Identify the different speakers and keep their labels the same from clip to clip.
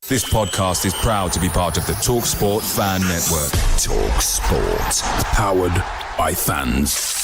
Speaker 1: This podcast is proud to be part of the TalkSport Fan Network. TalkSport. Powered by fans.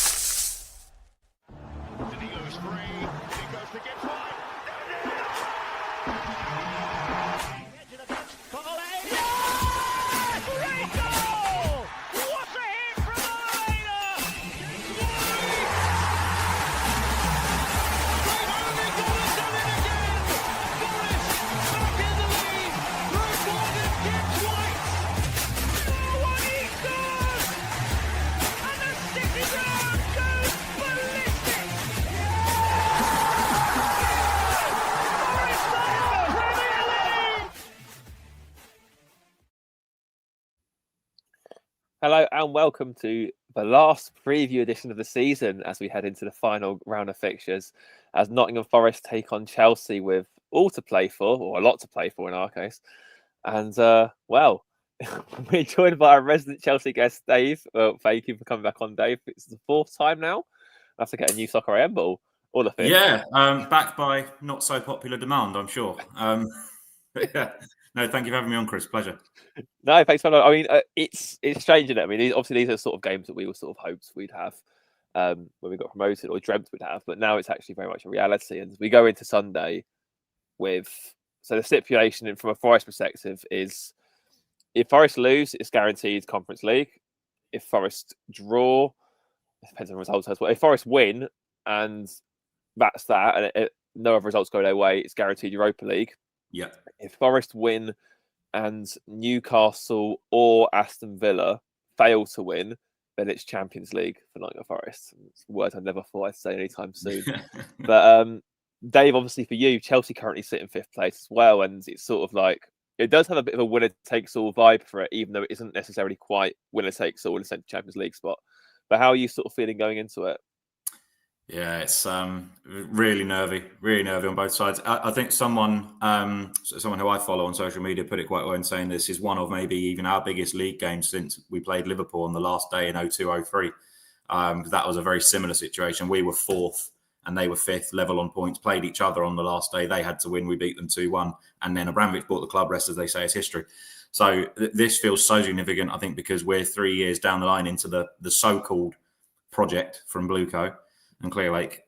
Speaker 2: Hello and welcome to the last preview edition of the season as we head into the final round of fixtures as Nottingham Forest take on Chelsea with all to play for, or a lot to play for in our case. And, we're joined by our resident Chelsea guest, Dave. Thank you for coming back on, Dave. It's the fourth time now. I have to get a new Soccer AM ball. Or the fifth.
Speaker 3: Yeah, backed by not so popular demand, I'm sure. But yeah. No, thank you for having me on, Chris. Pleasure.
Speaker 2: No, thanks for that. I mean, it's strange, isn't it? I mean, obviously these are sort of games that we were sort of hoped we'd have when we got promoted or dreamt we'd have, but now it's actually very much a reality. And we go into Sunday with, so the stipulation from a Forest perspective is if Forest lose, it's guaranteed Conference League. If Forest draw, it depends on the results as well. If Forest win and that's that, and no other results go their way, it's guaranteed Europa League.
Speaker 3: Yeah.
Speaker 2: If Forest win and Newcastle or Aston Villa fail to win, then it's Champions League for Nottingham Forest. It's words I never thought I'd say anytime soon. But Dave, obviously for you, Chelsea currently sit in fifth place as well, and it's sort of like it does have a bit of a winner-takes-all vibe for it, even though it isn't necessarily quite winner-takes-all in the Champions League spot. But how are you sort of feeling going into it?
Speaker 3: Yeah, it's really nervy on both sides. I think someone who I follow on social media put it quite well in saying this is one of maybe even our biggest league games since we played Liverpool on the last day in 02-03. That was a very similar situation. We were fourth and they were fifth, level on points, played each other on the last day. They had to win. We beat them 2-1. And then Abramovich bought the club. Rest, as they say, is history. So this feels so significant, I think, because we're 3 years down the line into the so-called project from Blueco and Clear Lake.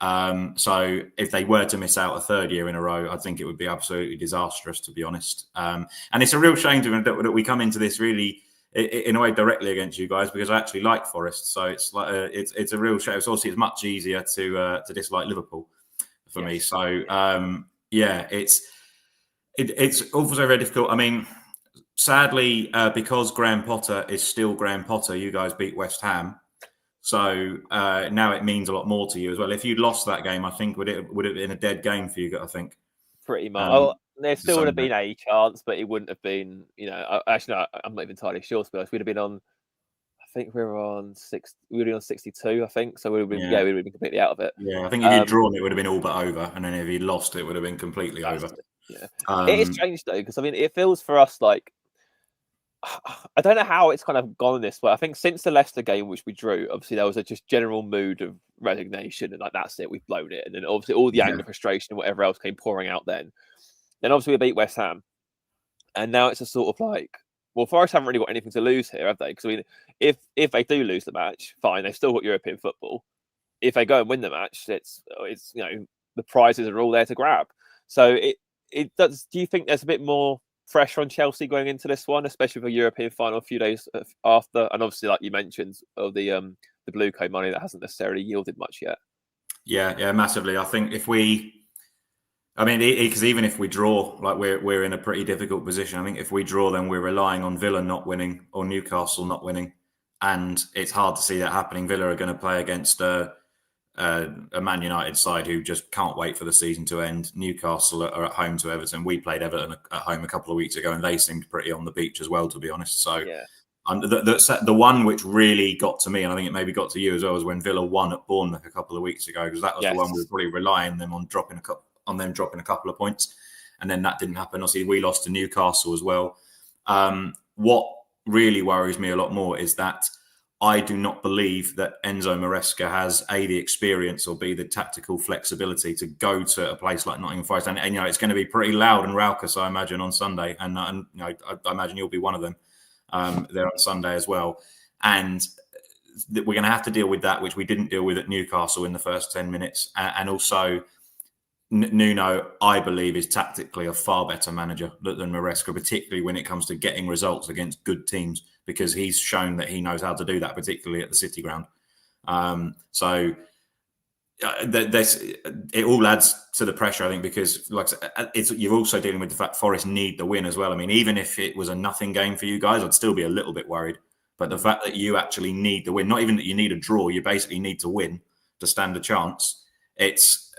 Speaker 3: So if they were to miss out a third year in a row, I think it would be absolutely disastrous, to be honest. And it's a real shame that we come into this really, in a way, directly against you guys, because I actually like Forest. So it's like it's a real shame. It's obviously much easier to dislike Liverpool for me. So it's also very difficult. I mean, sadly, because Graham Potter is still Graham Potter, you guys beat West Ham. So now it means a lot more to you as well. If you'd lost that game, I think would it have been a dead game for you? I think
Speaker 2: pretty much. There still would have been a chance, but it wouldn't have been. Actually, no, I'm not even entirely sure. To be honest, we'd have been on. I think we were on 62. I think so. We would have been, we'd have been completely out of it.
Speaker 3: Yeah, I think if you'd drawn, it would have been all but over, and then if you'd lost, it would have been completely over.
Speaker 2: Yeah, it is strange though, because I mean, it feels for us like. I don't know how it's kind of gone this way. I think since the Leicester game, which we drew, obviously there was a just general mood of resignation and like, that's it, we've blown it. And then obviously all the anger, frustration and whatever else came pouring out then. Then obviously we beat West Ham. And now it's a sort of like, well, Forest haven't really got anything to lose here, have they? Because I mean, if they do lose the match, fine, they've still got European football. If they go and win the match, it's the prizes are all there to grab. So it does. Do you think there's a bit more pressure on Chelsea going into this one, especially for European final a few days after, and obviously, like you mentioned, of the Blueco money that hasn't necessarily yielded much yet?
Speaker 3: Yeah, massively. I think because even if we draw, like we're in a pretty difficult position. I think if we draw, then we're relying on Villa not winning or Newcastle not winning, and it's hard to see that happening. Villa are going to play against a Man United side who just can't wait for the season to end. Newcastle are at home to Everton. We played Everton at home a couple of weeks ago and they seemed pretty on the beach as well, to be honest. So the one which really got to me, and I think it maybe got to you as well, was when Villa won at Bournemouth a couple of weeks ago, because that was the one we were probably relying on dropping a couple of points, and then that didn't happen. Obviously, we lost to Newcastle as well. What really worries me a lot more is that I do not believe that Enzo Maresca has the experience or B, the tactical flexibility to go to a place like Nottingham Forest. And it's going to be pretty loud and raucous, I imagine, on Sunday. And I imagine you'll be one of them there on Sunday as well. And we're going to have to deal with that, which we didn't deal with at Newcastle in the first 10 minutes. And also, Nuno, I believe, is tactically a far better manager than Maresca, particularly when it comes to getting results against good teams, because he's shown that he knows how to do that, particularly at the City Ground. It all adds to the pressure, I think, because you're also dealing with the fact Forest need the win as well. I mean, even if it was a nothing game for you guys, I'd still be a little bit worried. But the fact that you actually need the win, not even that you need a draw, you basically need to win to stand a chance. It's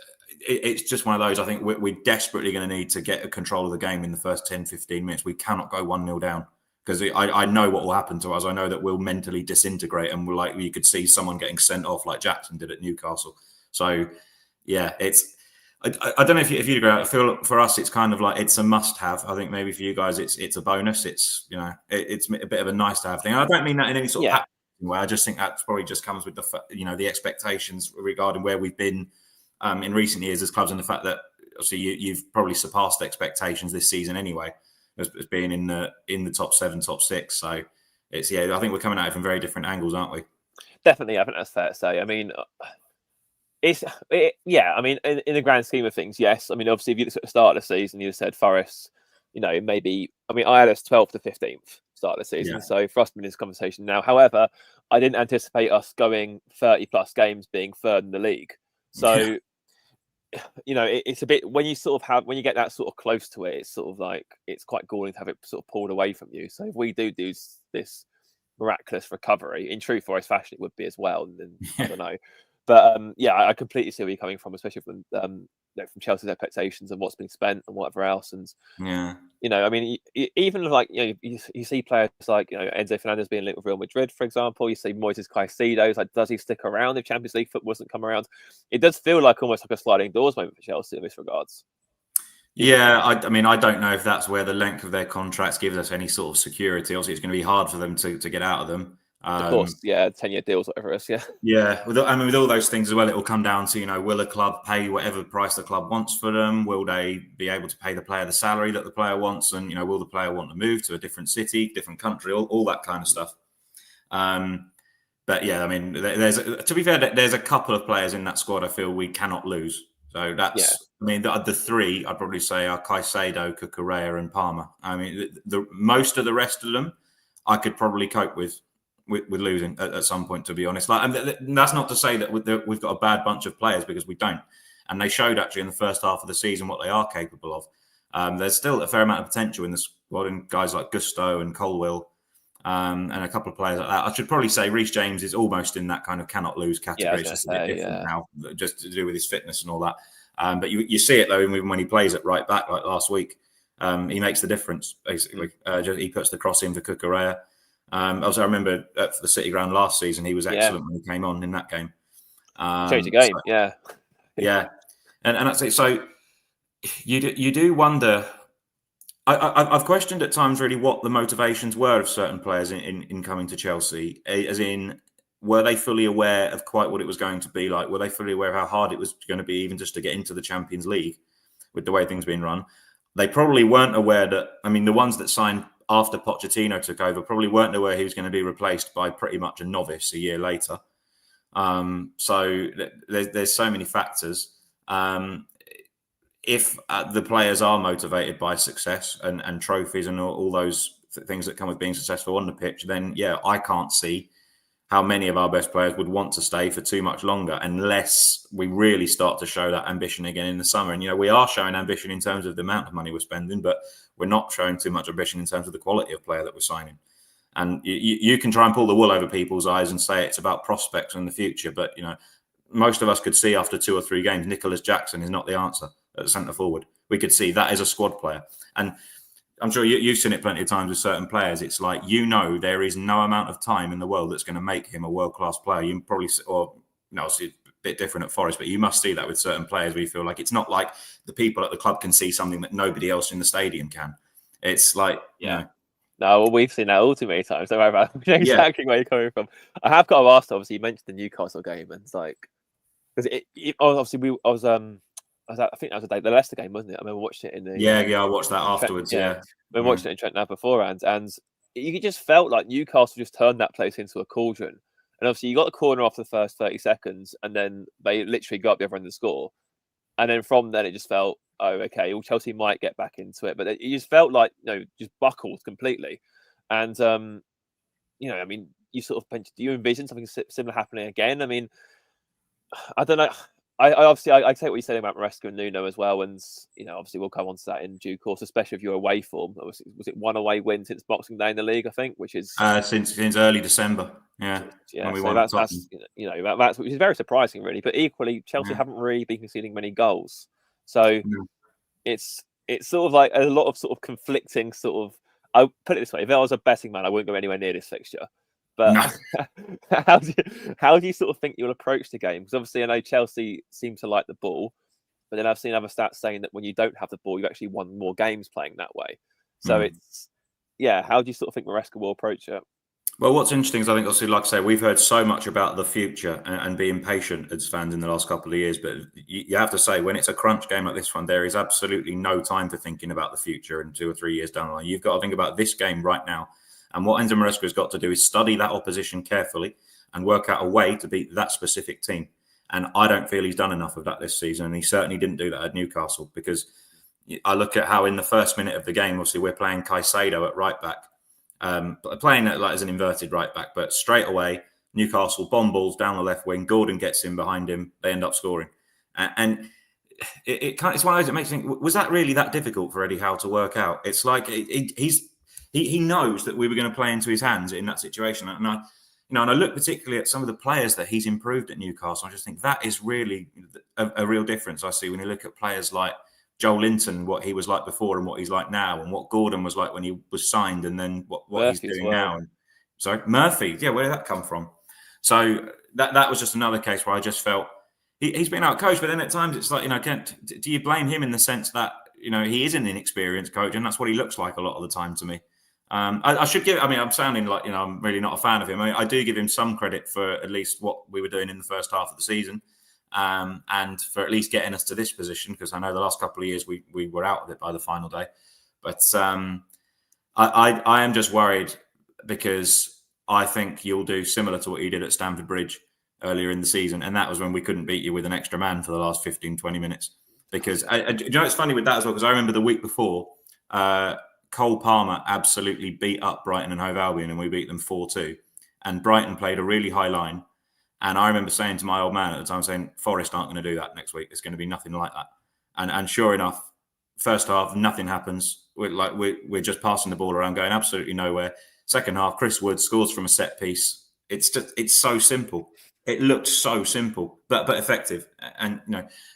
Speaker 3: just one of those. I think we're desperately going to need to get a control of the game in the first 10, 15 minutes. We cannot go 1-0 down, because I know what will happen to us. I know that we'll mentally disintegrate, and you could see someone getting sent off like Jackson did at Newcastle. So, yeah, I don't know if you'd agree. I feel for us, it's kind of like it's a must-have. I think maybe for you guys, it's a bonus. It's it's a bit of a nice-to-have thing. And I don't mean that in any sort of way. I just think that probably just comes with the expectations regarding where we've been in recent years as clubs, and the fact that obviously you've probably surpassed expectations this season anyway, as being in the top 7, top 6. So I think we're coming at it from very different angles, aren't we?
Speaker 2: Definitely, I think that's fair to say. I mean, I mean, in the grand scheme of things, yes. I mean, obviously, if you look at the start of the season, you said Forest, maybe. I mean, I had us 12th to 15th start of the season, so for us to be in this conversation now. However, I didn't anticipate us going 30 plus games, being third in the league. So. It's a bit when you get that sort of close to it, it's sort of like it's quite galling to have it sort of pulled away from you. So if we do this miraculous recovery, in true Forest fashion, it would be as well. And then, I don't know, but I completely see where you're coming from, especially from from Chelsea's expectations and what's been spent and whatever else. And I mean, even like you see players like Enzo Fernandez being linked with Real Madrid, for example. You see Moises Caicedo. Like, does he stick around if Champions League football doesn't come around? It does feel like almost like a sliding doors moment for Chelsea in this regards.
Speaker 3: Yeah, I mean, I don't know if that's where the length of their contracts gives us any sort of security. Obviously, it's going to be hard for them to get out of them.
Speaker 2: Of course, 10-year deals, whatever it is,
Speaker 3: with all those things as well, it will come down to will a club pay whatever price the club wants for them? Will they be able to pay the player the salary that the player wants? And will the player want to move to a different city, different country, all that kind of stuff. But I mean, to be fair, there's a couple of players in that squad I feel we cannot lose. So that's, I mean, the three I'd probably say are Caicedo, Cucurella, and Palmer. I mean, the most of the rest of them I could probably cope with losing at some point, to be honest. And that's not to say that we've got a bad bunch of players, because we don't. And they showed actually in the first half of the season what they are capable of. There's still a fair amount of potential in the squad, and guys like Gusto and Colwill, and a couple of players like that. I should probably say Reece James is almost in that kind of cannot lose category. It's just a bit different now, just to do with his fitness and all that. But you see it though, even when he plays at right back, like last week, he makes the difference basically. He puts the cross in for Cucurella. Also, I remember for the City Ground last season, he was excellent when he came on in that game.
Speaker 2: Changed the game,
Speaker 3: and that's it. So you do wonder. I've questioned at times really what the motivations were of certain players in coming to Chelsea. As in, were they fully aware of quite what it was going to be like? Were they fully aware of how hard it was going to be, even just to get into the Champions League with the way things being run? They probably weren't aware that. I mean, the ones that signed after Pochettino took over probably weren't aware he was going to be replaced by pretty much a novice a year later. So there's so many factors. If the players are motivated by success and trophies and all those things that come with being successful on the pitch, then I can't see how many of our best players would want to stay for too much longer, unless we really start to show that ambition again in the summer. And, we are showing ambition in terms of the amount of money we're spending, but we're not showing too much ambition in terms of the quality of player that we're signing. And you can try and pull the wool over people's eyes and say it's about prospects in the future. But, most of us could see after 2 or 3 games, Nicholas Jackson is not the answer at centre forward. We could see that is a squad player. And I'm sure you've seen it plenty of times with certain players. It's like, there is no amount of time in the world that's going to make him a world-class player. You probably, it's a bit different at Forest, but you must see that with certain players where you feel like it's not like the people at the club can see something that nobody else in the stadium can. It's like,
Speaker 2: No, No, well, we've seen that all too many times. Don't worry about it. We know exactly where you're coming from. I have got to ask, obviously, you mentioned the Newcastle game, and it's like, because obviously I think that was the day, the Leicester game, wasn't it? I remember watching it in the
Speaker 3: I watched that afterwards.
Speaker 2: Trent, I remember watching it in Trent now beforehand, and you just felt like Newcastle just turned that place into a cauldron. And obviously, you got the corner after the first 30 seconds, and then they literally got up the other end of the score. And then from then, it just felt, oh, okay, well, Chelsea might get back into it, but it just felt like just buckled completely. And I mean, you sort of mentioned, do you envision something similar happening again? I mean, I don't know. I obviously I take what you said about Maresca and Nuno as well, and obviously we'll come on to that in due course, especially if you're away form. Was it one away win since Boxing Day in the league? I think, which is
Speaker 3: since early December. Yeah, when we
Speaker 2: so
Speaker 3: won
Speaker 2: that's that's which is very surprising, really. But equally, Chelsea haven't really been conceding many goals, so it's sort of like a lot of sort of conflicting sort of. I put it this way: if I was a betting man, I wouldn't go anywhere near this fixture. But how do you sort of think you'll approach the game? Because obviously I know Chelsea seem to like the ball, but then I've seen other stats saying that when you don't have the ball, you've actually won more games playing that way. So it's how do you sort of think Maresca will approach it?
Speaker 3: Well, what's interesting is I think, obviously, like I say, we've heard so much about the future and being patient as fans in the last couple of years. But you have to say, when it's a crunch game like this one, there is absolutely no time for thinking about the future and 2 or 3 years down the line. You've got to think about this game right now. And what Enzo Maresca has got to do is study that opposition carefully and work out a way to beat that specific team. And I don't feel he's done enough of that this season. And he certainly didn't do that at Newcastle, because I look at how in the first minute of the game, obviously, we're playing Caicedo at right back, playing it like as an inverted right back. But straight away, Newcastle bomb balls down the left wing. Gordon gets in behind him. They end up scoring. And it's one of those that makes me think, was that really that difficult for Eddie Howe to work out? It's like he knows that we were going to play into his hands in that situation. And I look particularly at some of the players that he's improved at Newcastle. I just think that is really a real difference I see when you look at players like Joel Linton, what he was like before and what he's like now, and what Gordon was like when he was signed, and then what he's doing now. And sorry, Murphy, where did that come from? So that was just another case where I just felt he's been out-coached, but then at times it's like, do you blame him in the sense that, he is an inexperienced coach, and that's what he looks like a lot of the time to me. I should give. I mean, I'm sounding like I'm really not a fan of him. I do give him some credit for at least what we were doing in the first half of the season, and for at least getting us to this position. Because I know the last couple of years we were out of it by the final day. But I am just worried, because I think you'll do similar to what you did at Stamford Bridge earlier in the season, and that was when we couldn't beat you with an extra man for the last 15, 20 minutes. Because it's funny with that as well. Because I remember the week before. Cole Palmer absolutely beat up Brighton and Hove Albion, and we beat them 4-2. And Brighton played a really high line. And I remember saying to my old man at the time, saying, Forest aren't going to do that next week. It's going to be nothing like that. And sure enough, first half, nothing happens. We're just passing the ball around, going absolutely nowhere. Second half, Chris Wood scores from a set piece. It's so simple. It looked so simple, but effective. And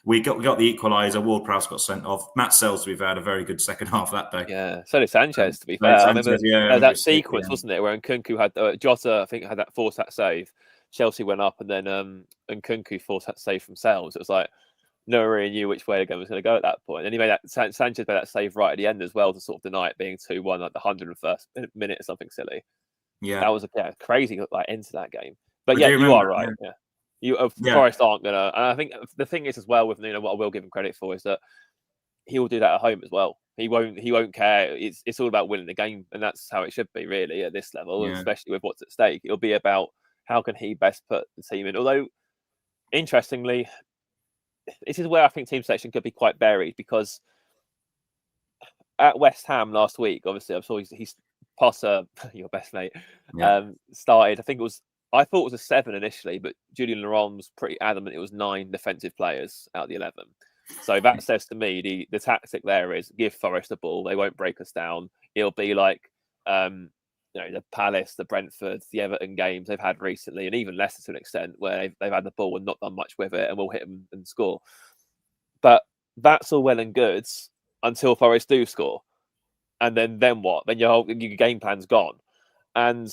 Speaker 3: we got the equaliser. Ward-Prowse got sent off. Matt Selsby had a very good second half that day.
Speaker 2: Yeah, so did Sanchez. To be fair, I remember that sequence, wasn't it, where Nkunku had Jota, I think, had that forced that save. Chelsea went up, and then Nkunku forced that save from Sales. It was like no one really knew which way the game was going to go at that point. And he made that Sanchez made that save right at the end as well to sort of deny it being 2-1 at the 101st minute or something silly.
Speaker 3: Yeah,
Speaker 2: that was a crazy end to that game. But you are right. Forest aren't gonna. And I think the thing is as well with Nuno, what I will give him credit for is that he will do that at home as well. He won't care. It's all about winning the game, and that's how it should be really at this level, especially with what's at stake. It'll be about how can he best put the team in. Although, interestingly, this is where I think team selection could be quite varied, because at West Ham last week, obviously, I saw he's Potter, your best mate, started. I thought it was a 7 initially, but Julian Laurent was pretty adamant it was 9 defensive players out of the 11. So that says to me the tactic there is give Forest the ball. They won't break us down. It'll be like the Palace, the Brentford, the Everton games they've had recently, and even Leicester to an extent, where they've had the ball and not done much with it, and we'll hit them and score. But that's all well and good until Forest do score. And then what? Then your game plan's gone. And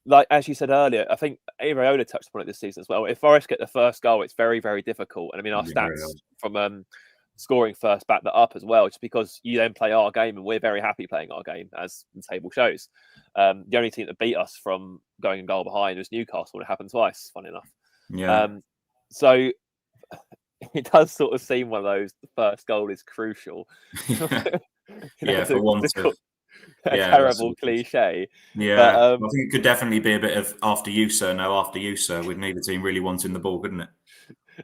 Speaker 2: like as you said earlier, I think Areola touched upon it this season as well. If Forest get the first goal, it's very, very difficult. And I mean, our stats from scoring first back that up as well, just because you then play our game, and we're very happy playing our game, as the table shows. The only team that beat us from going a goal behind was Newcastle, and it happened twice, funny enough.
Speaker 3: Yeah.
Speaker 2: So it does sort of seem one of those, the first goal is crucial.
Speaker 3: For once.
Speaker 2: A terrible cliche.
Speaker 3: Yeah,
Speaker 2: but,
Speaker 3: I think it could definitely be a bit of after you, sir. No, after you, sir. We'd need the team really wanting the ball, couldn't it?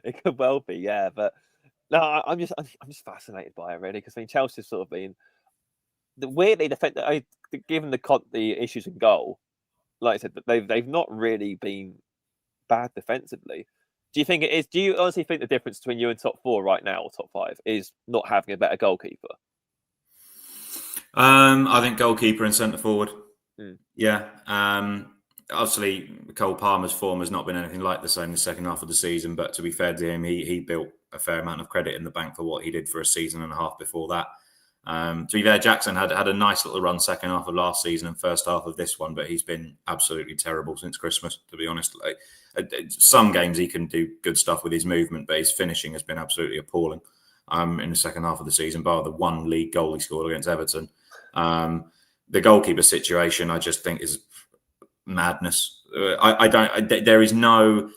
Speaker 2: It could well be, yeah. But no, I'm just fascinated by it, really, because I mean, Chelsea's sort of been weirdly defended. Given the issues in goal, like I said, they've not really been bad defensively. Do you think it is? Do you honestly think the difference between you and top 4 right now, or top 5, is not having a better goalkeeper?
Speaker 3: I think goalkeeper and centre forward.
Speaker 2: Yeah.
Speaker 3: Obviously, Cole Palmer's form has not been anything like the same in the second half of the season. But to be fair to him, he built a fair amount of credit in the bank for what he did for a season and a half before that. To be fair, Jackson had a nice little run second half of last season and first half of this one, but he's been absolutely terrible since Christmas, to be honest. Some games he can do good stuff with his movement, but his finishing has been absolutely appalling in the second half of the season, bar the one league goal he scored against Everton. The goalkeeper situation, I just think, is madness. There is no.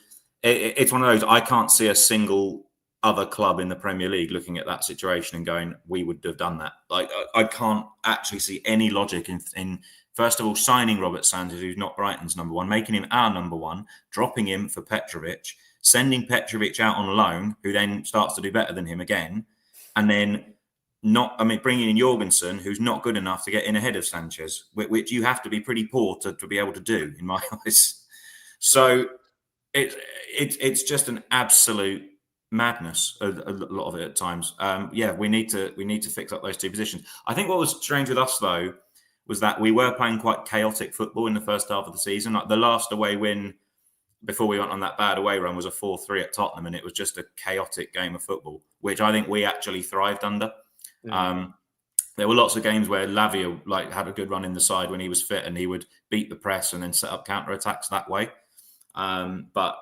Speaker 3: It's one of those. I can't see a single other club in the Premier League looking at that situation and going, "We would have done that." I can't actually see any logic in first of all signing Robert Sanchez, who's not Brighton's number one, making him our number one, dropping him for Petrovic, sending Petrovic out on loan, who then starts to do better than him again, and then bringing in Jorgensen, who's not good enough to get in ahead of Sanchez, which you have to be pretty poor to be able to do, in my eyes. So it's just an absolute madness, a lot of it at times. We need to fix up those two positions. I think what was strange with us, though, was that we were playing quite chaotic football in the first half of the season. Like the last away win before we went on that bad away run was a 4-3 at Tottenham, and it was just a chaotic game of football, which I think we actually thrived under. There were lots of games where Lavia had a good run in the side when he was fit, and he would beat the press and then set up counter-attacks that way. But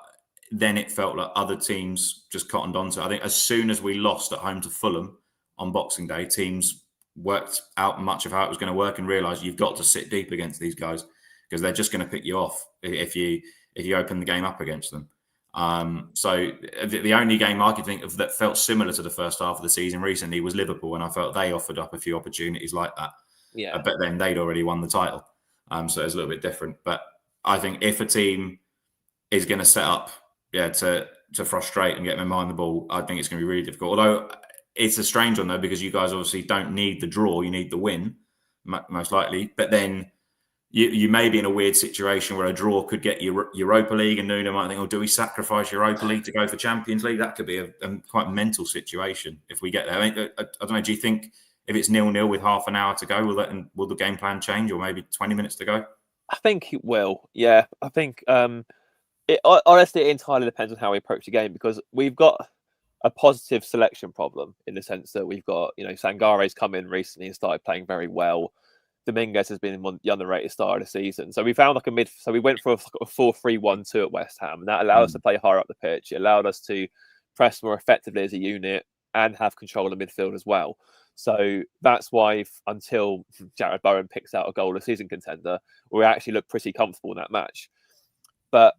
Speaker 3: then it felt like other teams just cottoned onto it. I think as soon as we lost at home to Fulham on Boxing Day, teams worked out much of how it was going to work and realised you've got to sit deep against these guys because they're just going to pick you off if you open the game up against them. So the only game I could think of that felt similar to the first half of the season recently was Liverpool, and I felt they offered up a few opportunities like that.
Speaker 2: Yeah.
Speaker 3: But then they'd already won the title. So it's a little bit different. But I think if a team is going to set up to frustrate and get them behind the ball, I think it's going to be really difficult. Although it's a strange one, though, because you guys obviously don't need the draw, you need the win, most likely. But then you may be in a weird situation where a draw could get you Europa League, and Nuno might think, "Oh, do we sacrifice Europa League to go for Champions League?" That could be a quite mental situation if we get there. I don't know. Do you think if it's 0-0 with half an hour to go, will the game plan change, or maybe 20 minutes to go?
Speaker 2: I think it will. Yeah, I think honestly, it entirely depends on how we approach the game, because we've got a positive selection problem in the sense that we've got, Sangare's come in recently and started playing very well. Dominguez has been the underrated star of the season. So we found so we went for a 4-3-1-2 at West Ham, and that allowed us to play higher up the pitch. It allowed us to press more effectively as a unit and have control of midfield as well. So that's why until Jared Bowen picks out a goal of season contender, we actually look pretty comfortable in that match. But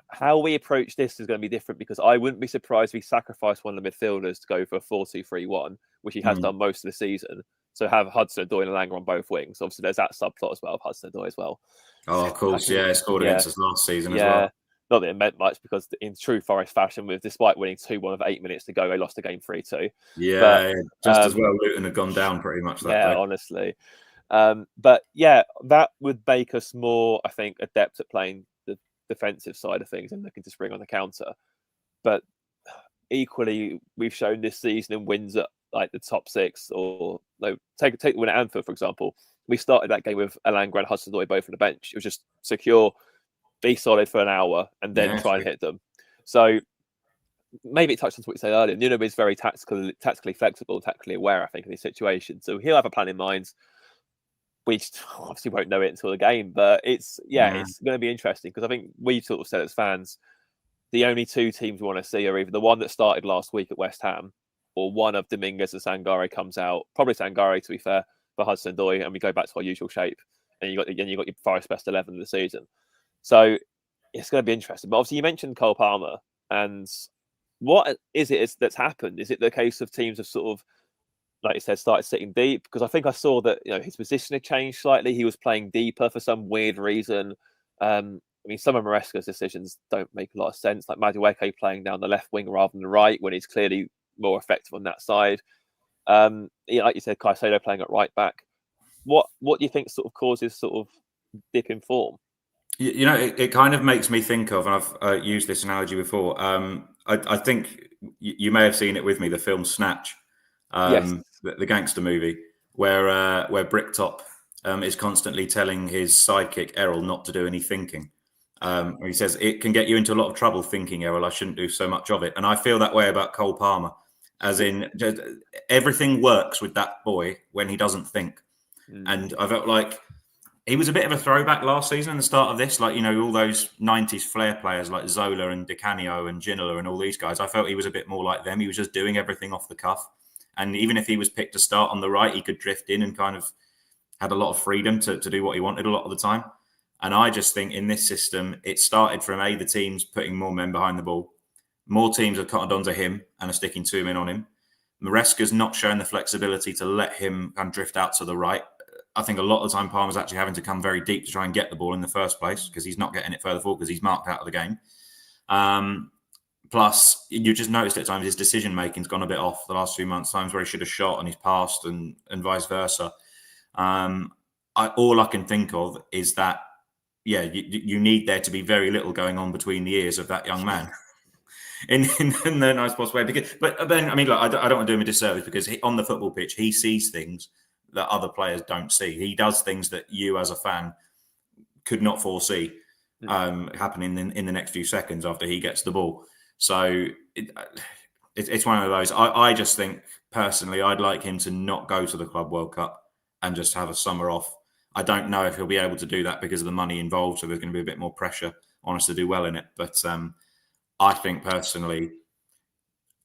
Speaker 2: how we approach this is going to be different, because I wouldn't be surprised if we sacrifice one of the midfielders to go for a 4-2-3-1, which he has done most of the season. So have Hudson-Odoi and Elanga on both wings. Obviously, there's that subplot as well of Hudson-Odoi as well.
Speaker 3: Oh, of course, he scored against us last season as well.
Speaker 2: Not that it meant much, because in true Forest fashion, despite winning 2-1 with 8 minutes to go, they lost the game 3-2.
Speaker 3: Yeah, just as well Luton had gone down pretty much that day.
Speaker 2: Honestly. But that would make us more, I think, adept at playing the defensive side of things and looking to spring on the counter. But equally, we've shown this season in wins at the top six, or take the win at Anfield, for example. We started that game with Elanga and Hudson-Odoi both on the bench. It was just secure, be solid for an hour, and then try and hit them. So maybe it touched on what you said earlier. Nuno is very tactically flexible, tactically aware, I think, in these situations. So he'll have a plan in mind. We obviously won't know it until the game, but it's going to be interesting, because I think we sort of said as fans, the only two teams we want to see are either the one that started last week at West Ham, or one of Dominguez and Sangare comes out, probably Sangare to be fair, for Hudson-Odoi, and we go back to our usual shape, and you got your Forest best 11 of the season. So it's going to be interesting. But obviously, you mentioned Cole Palmer, and what is it that's happened? Is it the case of teams have sort of, like you said, started sitting deep? Because I think I saw that his position had changed slightly. He was playing deeper for some weird reason. I mean, some of Maresca's decisions don't make a lot of sense, like Madueke playing down the left wing rather than the right when he's clearly more effective on that side. Like you said, Caicedo playing at right back. What do you think sort of causes sort of dip in form?
Speaker 3: It kind of makes me think of, and I've used this analogy before. I think you may have seen it with me, the film Snatch,
Speaker 2: Yes.
Speaker 3: the gangster movie, where Bricktop is constantly telling his sidekick Errol not to do any thinking. He says it can get you into a lot of trouble thinking, Errol. I shouldn't do so much of it. And I feel that way about Cole Palmer, as in just, everything works with that boy when he doesn't think. And I felt like he was a bit of a throwback last season and the start of this, like, all those 90s flair players like Zola and Di Canio and Ginola and all these guys. I felt he was a bit more like them. He was just doing everything off the cuff. And even if he was picked to start on the right, he could drift in and kind of had a lot of freedom to do what he wanted a lot of the time. And I just think in this system, it started from the teams putting more men behind the ball. More teams have cottoned onto him and are sticking 2 men on him. Maresca's not showing the flexibility to let him kind of drift out to the right. I think a lot of the time Palmer's actually having to come very deep to try and get the ball in the first place because he's not getting it further forward because he's marked out of the game. Plus, you just noticed at times his decision-making's gone a bit off the last few months, times where he should have shot and he's passed and vice versa. All I can think of is that, you need there to be very little going on between the ears of that young man. in the nice possible way. But then, I mean, look, I don't want to do him a disservice because on the football pitch, he sees things that other players don't see. He does things that you as a fan could not foresee happening in the next few seconds after he gets the ball. So it's one of those. I just think personally, I'd like him to not go to the Club World Cup and just have a summer off. I don't know if he'll be able to do that because of the money involved. So there's going to be a bit more pressure on us to do well in it. But I think personally,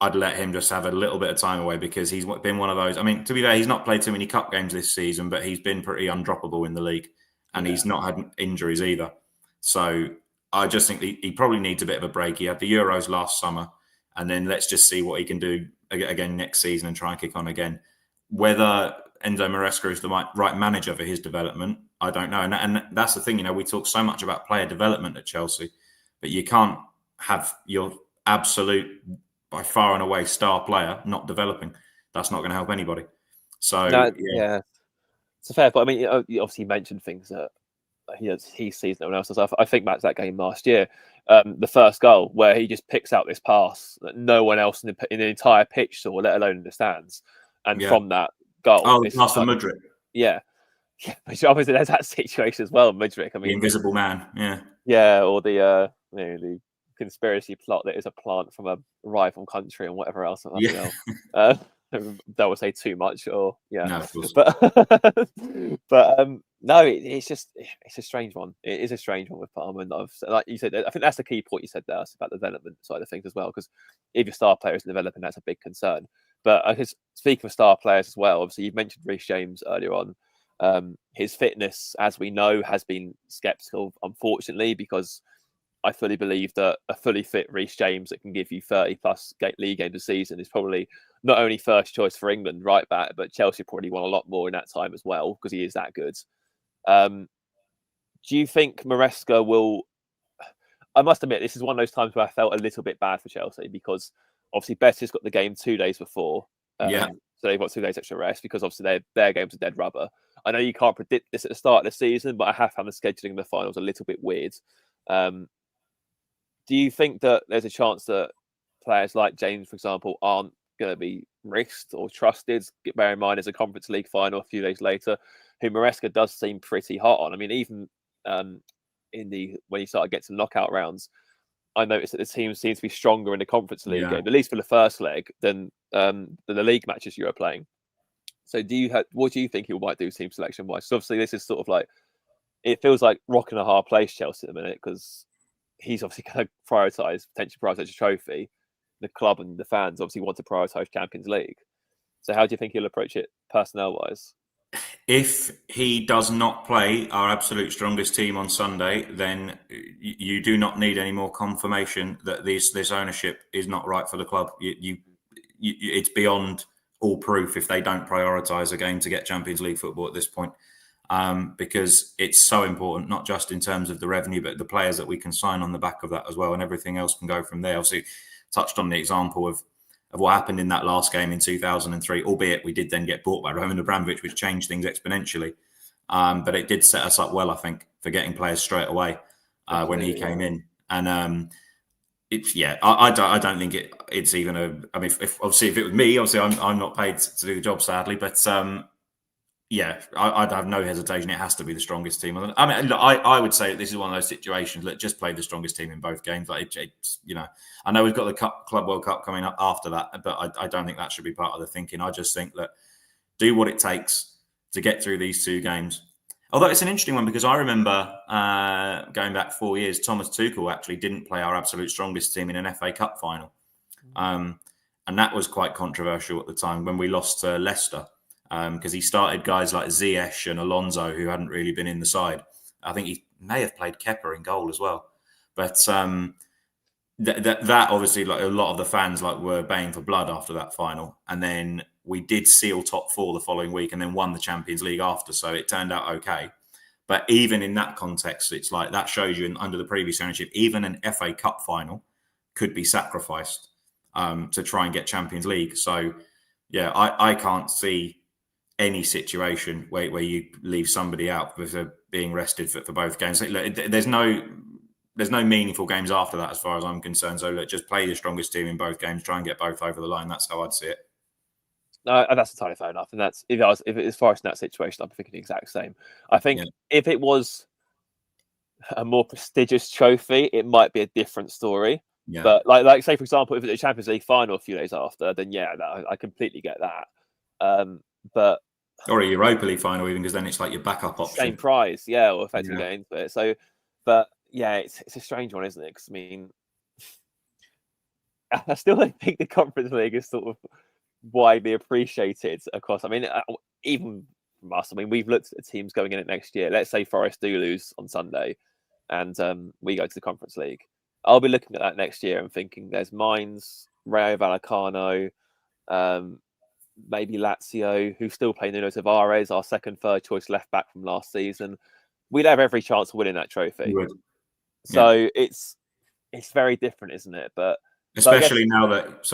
Speaker 3: I'd let him just have a little bit of time away because he's been one of those. I mean, to be fair, he's not played too many cup games this season, but he's been pretty undroppable in the league and he's not had injuries either. So I just think he probably needs a bit of a break. He had the Euros last summer and then let's just see what he can do again next season and try and kick on again. Whether Enzo Maresca is the right manager for his development, I don't know. And that's the thing, we talk so much about player development at Chelsea, but you can't have your absolute, by far and away, star player not developing. That's not going to help anybody. So,
Speaker 2: yeah. It's fair. But I mean, you obviously mentioned things that he sees no one else does. I think back to that game last year, the first goal where he just picks out this pass that no one else in the entire pitch saw, let alone in the stands. And from that goal,
Speaker 3: pass for Mudryk.
Speaker 2: Yeah, which obviously there's that situation as well. Mudryk, I mean,
Speaker 3: the invisible man.
Speaker 2: Or the the conspiracy plot that is a plant from a rival country and whatever else. Don't want to say too much, or
Speaker 3: no, of course.
Speaker 2: but no, it's a strange one. It is a strange one with Palmer. And like you said, I think that's the key point you said there about the development side of things as well. Because if your star player is developing, that's a big concern. But I guess speaking of star players as well, obviously you've mentioned Reece James earlier on. His fitness, as we know, has been sceptical, unfortunately, because I fully believe that a fully fit Reece James that can give you 30 plus league games a season is probably not only first choice for England right back, but Chelsea probably won a lot more in that time as well because he is that good. Do you think Maresca will? I must admit, this is one of those times where I felt a little bit bad for Chelsea because obviously Betis got the game 2 days before. So they've got 2 days extra rest because obviously their games are dead rubber. I know you can't predict this at the start of the season, but I have found the scheduling of the finals a little bit weird. Do you think that there's a chance that players like James, for example, aren't going to be risked or trusted? Bear in mind, there's a Conference League final a few days later, who Maresca does seem pretty hot on. I mean, even when you start to get to knockout rounds, I noticed that the team seems to be stronger in the Conference League game, at least for the first leg, than the league matches you are playing. So, what do you think he might do team selection wise? So obviously, this is sort of like, it feels like rock and a hard place Chelsea at the minute because he's obviously going to potentially prioritize a trophy. the club and the fans obviously want to prioritise Champions League. So how do you think he'll approach it personnel-wise?
Speaker 3: If he does not play our absolute strongest team on Sunday, then you do not need any more confirmation that this ownership is not right for the club. It's beyond all proof if they don't prioritise a game to get Champions League football at this point, because it's so important, not just in terms of the revenue, but the players that we can sign on the back of that as well, and everything else can go from there. Obviously, touched on the example of what happened in that last game in 2003, albeit we did then get bought by Roman Abramovich, which changed things exponentially. But it did set us up well, I think, for getting players straight away when he came in. And I don't think it's even a. I mean, if it was me, obviously I'm not paid to do the job, sadly. But I'd have no hesitation. It has to be the strongest team. I mean, look, I would say this is one of those situations that just play the strongest team in both games. Like it's, I know we've got the Club World Cup coming up after that, but I don't think that should be part of the thinking. I just think that do what it takes to get through these two games. Although it's an interesting one because I remember going back 4 years, Thomas Tuchel actually didn't play our absolute strongest team in an FA Cup final. And that was quite controversial at the time when we lost to Leicester. Because he started guys like Ziyech and Alonso who hadn't really been in the side. I think he may have played Kepa in goal as well. But that obviously, like a lot of the fans, were baying for blood after that final. And then we did seal top four the following week and then won the Champions League after. So it turned out okay. But even in that context, it's like that shows you under the previous ownership, even an FA Cup final could be sacrificed to try and get Champions League. So yeah, I can't see any situation where you leave somebody out with being rested for both games. Look, there's no meaningful games after that as far as I'm concerned. So look, just play your strongest team in both games, try and get both over the line. That's how I'd see it.
Speaker 2: No, that's entirely fair enough. And that's if as far as in that situation, I'm thinking the exact same. I think if it was a more prestigious trophy, it might be a different story. Yeah. But like say for example, if it's a Champions League final a few days after, then I completely get that. But
Speaker 3: or a Europa League final, even because then it's like your backup option,
Speaker 2: same prize, or effectively get into it. So, but it's a strange one, isn't it? Because I mean, I still don't think the Conference League is sort of widely appreciated across. I mean, even from us, I mean, we've looked at teams going in it next year. Let's say Forest do lose on Sunday, and we go to the Conference League. I'll be looking at that next year and thinking there's Mainz, Rayo Vallecano, maybe Lazio, who still play Nuno Tavares, our second, third choice left back from last season. We'd have every chance of winning that trophy. So it's very different, isn't it? But
Speaker 3: especially now that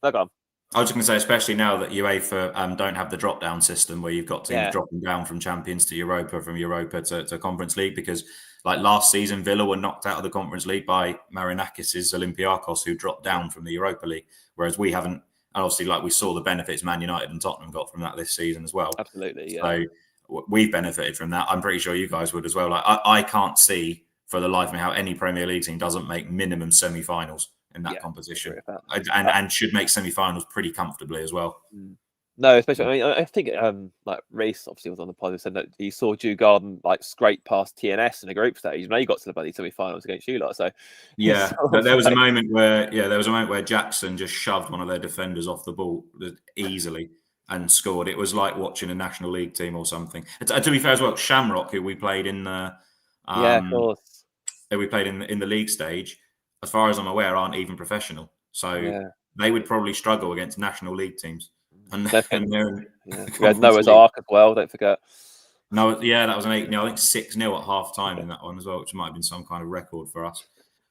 Speaker 2: no, go on.
Speaker 3: I was just going to say, especially now that UEFA don't have the drop-down system where you've got teams dropping down from Champions to Europa, from Europa to Conference League, because like last season, Villa were knocked out of the Conference League by Marinakis' Olympiacos, who dropped down from the Europa League, whereas we haven't. And obviously, like we saw the benefits Man United and Tottenham got from that this season as well.
Speaker 2: Absolutely, yeah.
Speaker 3: So we've benefited from that. I'm pretty sure you guys would as well. Like I can't see for the life of me how any Premier League team doesn't make minimum semi-finals in that competition, and should make semi-finals pretty comfortably as well.
Speaker 2: No, especially I mean, I think like Reece obviously was on the pod and said that he saw Djurgården like scrape past TNS in the group stage. You know, he got to the bloody semi-finals against you lot. So
Speaker 3: there was a moment where Jackson just shoved one of their defenders off the ball easily and scored. It was like watching a National League team or something. To be fair as well, Shamrock, who we played in the
Speaker 2: of course,
Speaker 3: who we played in the league stage, as far as I'm aware, aren't even professional. So they would probably struggle against National League teams. And they're
Speaker 2: we had Noah's Ark as well, don't forget.
Speaker 3: No, that was an 8-0. I think 6-0 at half time in that one as well, which might have been some kind of record for us.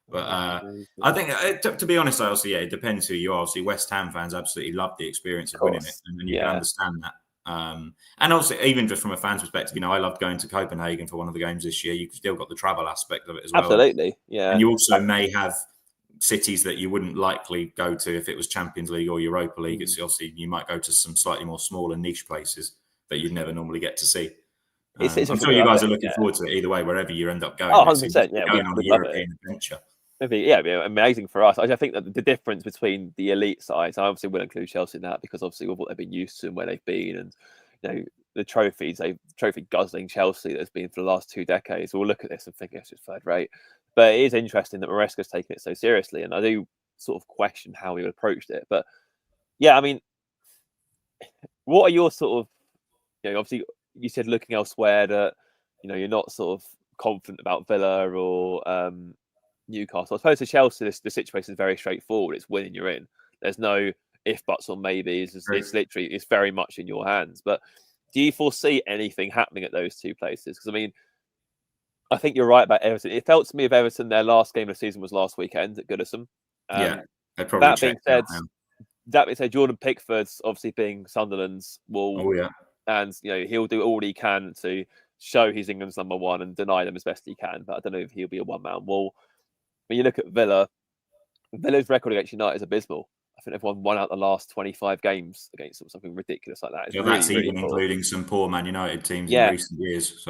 Speaker 3: But I think, to be honest, obviously, it depends who you are. Obviously, West Ham fans absolutely love the experience of winning it, and you can understand that. And also, even just from a fan's perspective, I loved going to Copenhagen for one of the games this year. You've still got the travel aspect of it as well.
Speaker 2: Absolutely, yeah.
Speaker 3: And you also may have cities that you wouldn't likely go to if it was Champions League or Europa League. It's obviously you might go to some slightly more smaller niche places that you'd never normally get to see. I'm sure you guys are looking forward to it either way, wherever you end up going.
Speaker 2: 100%.
Speaker 3: Going on a European adventure.
Speaker 2: It'd be amazing for us. I think that the difference between the elite sides, I obviously will include Chelsea in that because obviously with what they've been used to and where they've been, and the trophy guzzling Chelsea that's been for the last 2 decades. We'll look at this and think it's just third rate. But it is interesting that Maresca's taking it so seriously, and I do sort of question how we would approach it. But yeah, I mean, what are your sort of, obviously you said looking elsewhere that, you're not sort of confident about Villa or Newcastle. I suppose for Chelsea, the situation is very straightforward. It's winning, you're in. There's no if, buts, or maybes. It's literally, it's very much in your hands. But do you foresee anything happening at those two places? Because I mean, I think you're right about Everton. It felt to me of Everton, their last game of the season was last weekend at Goodison.
Speaker 3: They probably
Speaker 2: that being said, Jordan Pickford's obviously being Sunderland's will, and he'll do all he can to show he's England's number one and deny them as best he can. But I don't know if he'll be a one-man wall. When you look at Villa's record against United is abysmal. I think they've won one out of the last 25 games against them, something ridiculous like that.
Speaker 3: That's even including some poor Man United teams in recent years.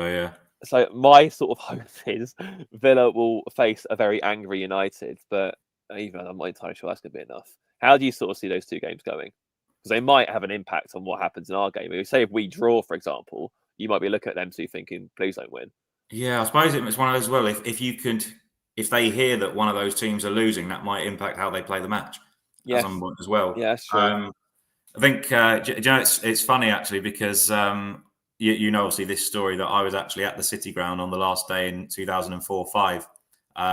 Speaker 2: So my sort of hope is Villa will face a very angry United, but even I'm not entirely sure that's going to be enough. How do you sort of see those two games going? Because they might have an impact on what happens in our game. Say if we draw, for example, you might be looking at them two thinking, please don't win.
Speaker 3: Yeah, I suppose it's one of those as well. If they hear that one of those teams are losing, that might impact how they play the match.
Speaker 2: Yes.
Speaker 3: As well.
Speaker 2: Yeah, that's true.
Speaker 3: I think it's funny actually because obviously this story that I was actually at the City Ground on the last day in 2004-05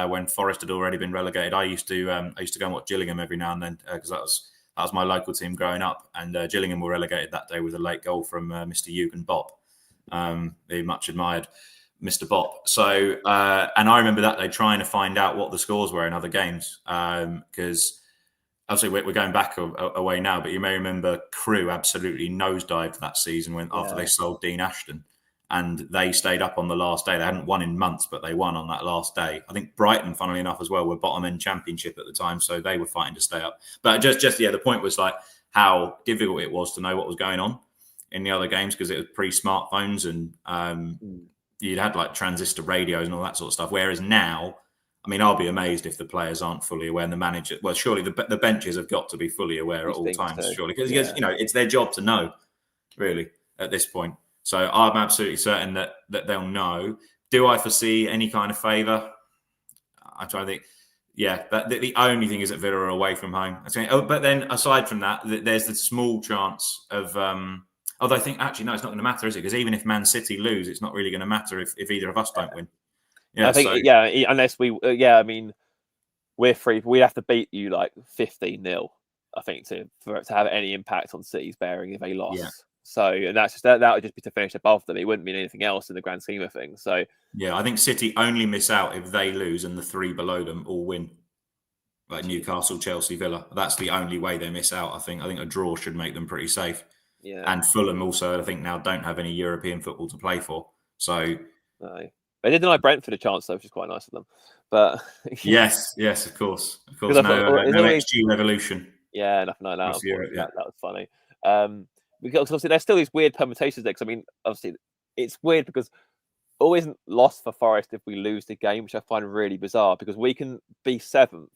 Speaker 3: when Forest had already been relegated. I used to go and watch Gillingham every now and then because that was my local team growing up, and Gillingham were relegated that day with a late goal from Mr. Jürgen Bopp, the much admired Mr. Bopp. So and I remember that day trying to find out what the scores were in other games because. Obviously, we're going back away now, but you may remember Crewe absolutely nosedived that season after they sold Dean Ashton, and they stayed up on the last day. They hadn't won in months, but they won on that last day. I think Brighton, funnily enough, as well, were bottom end Championship at the time, so they were fighting to stay up. But the point was like how difficult it was to know what was going on in the other games because it was pre-smartphones and you'd had like transistor radios and all that sort of stuff. Whereas now, I mean, I'll be amazed if the players aren't fully aware and the manager... Well, surely the benches have got to be fully aware at all times, surely. Because, it's their job to know, really, at this point. So I'm absolutely certain that they'll know. Do I foresee any kind of favour? I'm trying to think. Yeah, the only thing is that Villa are away from home. But then, aside from that, there's the small chance of... although I think, actually, no, it's not going to matter, is it? Because even if Man City lose, it's not really going to matter if either of us don't win.
Speaker 2: Yeah, I think, unless we, I mean, we're free. We'd have to beat you like 15-0, I think, for it to have any impact on City's bearing if they lost. Yeah. So, and that's just that would just be to finish above them. It wouldn't mean anything else in the grand scheme of things. So,
Speaker 3: yeah, I think City only miss out if they lose and the three below them all win. Like Newcastle, Chelsea, Villa. That's the only way they miss out, I think. I think a draw should make them pretty safe.
Speaker 2: Yeah.
Speaker 3: And Fulham also, I think, now don't have any European football to play for. So,
Speaker 2: no. They did deny Brentford a chance, though, which is quite nice of them. But
Speaker 3: yes, of course. No XG revolution.
Speaker 2: Yeah, nothing like that. That was funny. Because obviously there's still these weird permutations there. Because I mean, obviously it's weird because always lost for Forest if we lose the game, which I find really bizarre. Because we can be 7th,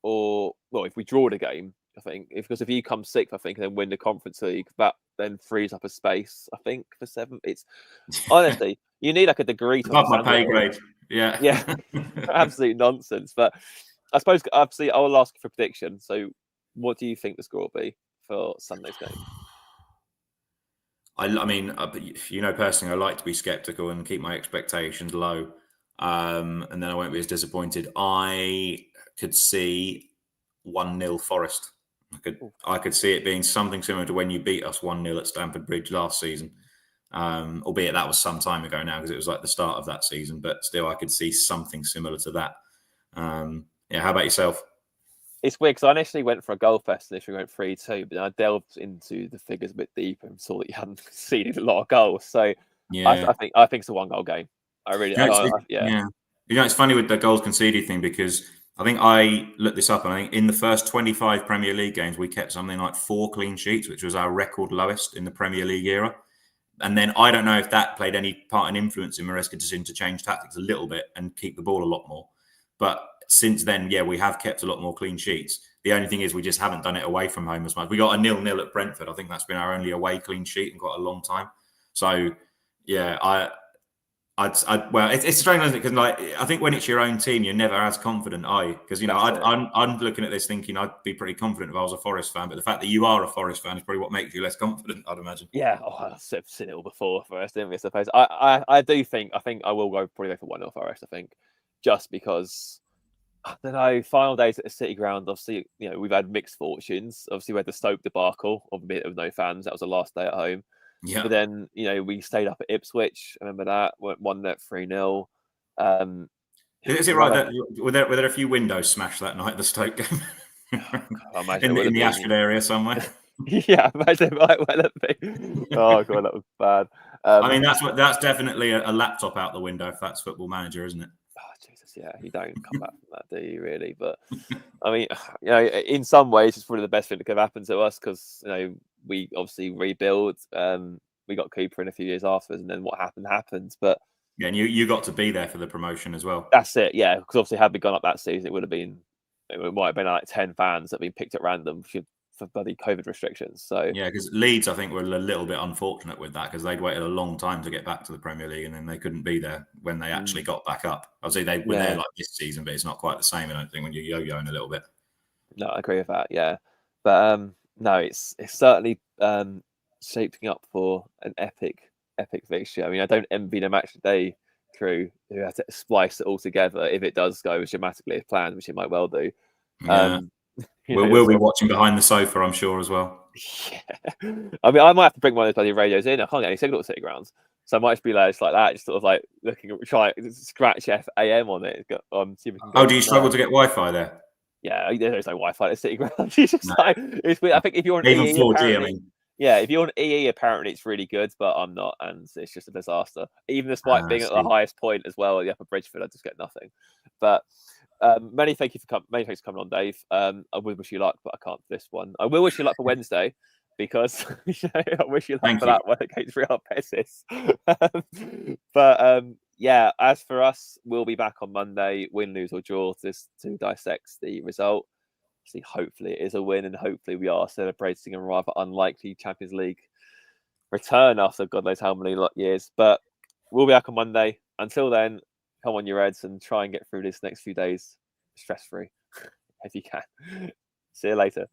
Speaker 2: or if we draw the game, I think. Because if you come 6th, I think, and then win the Conference League, that then frees up a space, I think, for 7th. It's honestly. You need like a degree to
Speaker 3: above my pay grade. Yeah.
Speaker 2: Absolute nonsense. But I suppose obviously I will ask for a prediction. So what do you think the score will be for Sunday's game?
Speaker 3: I mean, personally, I like to be sceptical and keep my expectations low. And then I won't be as disappointed. I could see 1-0 Forest. I could see it being something similar to when you beat us 1-0 at Stamford Bridge last season. Albeit that was some time ago now because it was like the start of that season, but still I could see something similar to that. How about yourself?
Speaker 2: It's weird because I initially went for a goal fest, initially went 3-2, but then I delved into the figures a bit deeper and saw that you hadn't conceded a lot of goals. So I think it's a 1-goal game. I really,
Speaker 3: it's funny with the goals conceded thing because I think I looked this up and I think in the first 25 Premier League games we kept something like 4 clean sheets, which was our record lowest in the Premier League era. And then I don't know if that played any part in influencing Maresca's decision to change tactics a little bit and keep the ball a lot more. But since then, we have kept a lot more clean sheets. The only thing is we just haven't done it away from home as much. We got a 0-0 at Brentford. I think that's been our only away clean sheet in quite a long time. So, I Well, it's strange, isn't it? Because like, I think when it's your own team, you're never as confident, are you? Because I'm looking at this thinking I'd be pretty confident if I was a Forest fan, but the fact that you are a Forest fan is probably what makes you less confident, I'd imagine.
Speaker 2: Yeah, I've seen it all before Forest, didn't we? I suppose. I think I will probably go for 1-0 Forest. I think just because I don't know, final days at the City Ground. Obviously, we've had mixed fortunes. Obviously, we had the Stoke debacle of a bit of no fans. That was the last day at home.
Speaker 3: Yeah.
Speaker 2: But then, we stayed up at Ipswich. I remember that. Won that 3-0.
Speaker 3: Is it right that were there a few windows smashed that night at the Stoke game? in the Ashford area somewhere?
Speaker 2: Yeah, imagine it might well have been. Oh god, that was bad.
Speaker 3: I mean, that's definitely a laptop out the window if that's Football Manager, isn't it?
Speaker 2: Oh, Jesus, yeah, you don't come back from that, do you? Really? But I mean, in some ways, it's probably the best thing that could happen to us because we obviously rebuild. We got Cooper in a few years afterwards, and then what happened. But
Speaker 3: yeah, and you got to be there for the promotion as well.
Speaker 2: That's it, yeah. Because obviously, had we gone up that season, it might have been like 10 fans that have been picked at random for bloody COVID restrictions. So
Speaker 3: yeah, because Leeds, I think, were a little bit unfortunate with that because they'd waited a long time to get back to the Premier League, and then they couldn't be there when they actually got back up. Obviously, they were there like this season, but it's not quite the same. I don't think when you're yo-yoing a little bit.
Speaker 2: No, I agree with that. Yeah, but no, it's certainly shaping up for an epic fixture. I mean, I don't envy the match day crew who have to splice it all together if it does go as dramatically as planned, which it might well do.
Speaker 3: Yeah. We'll be watching behind the sofa, I'm sure, as well.
Speaker 2: Yeah. I mean, I might have to bring one of those bloody radios in. I can't get any signal at City Grounds. So I might just be like that, just sort of like try scratch FAM on it. See if we can
Speaker 3: do you struggle to get Wi-Fi there?
Speaker 2: Yeah, there's no Wi-Fi at City Ground. It's just it's weird. I think if you're on
Speaker 3: even
Speaker 2: EE,
Speaker 3: 4G, I mean.
Speaker 2: Yeah, if you're on EE, apparently it's really good, but I'm not, and it's just a disaster. Even despite being at the highest point as well at the Upper Bridgeford, I just get nothing. But many thanks for coming on, Dave. I would wish you luck, but I can't for this one. I will wish you luck for Wednesday because I wish you luck for that one against Real Betis. But yeah, as for us, we'll be back on Monday, win, lose or draw, to dissect the result. See, hopefully it is a win, and hopefully we are celebrating a rather unlikely Champions League return after God knows how many years. But we'll be back on Monday. Until then, come on, your Reds, and try and get through this next few days stress-free if you can. See you later.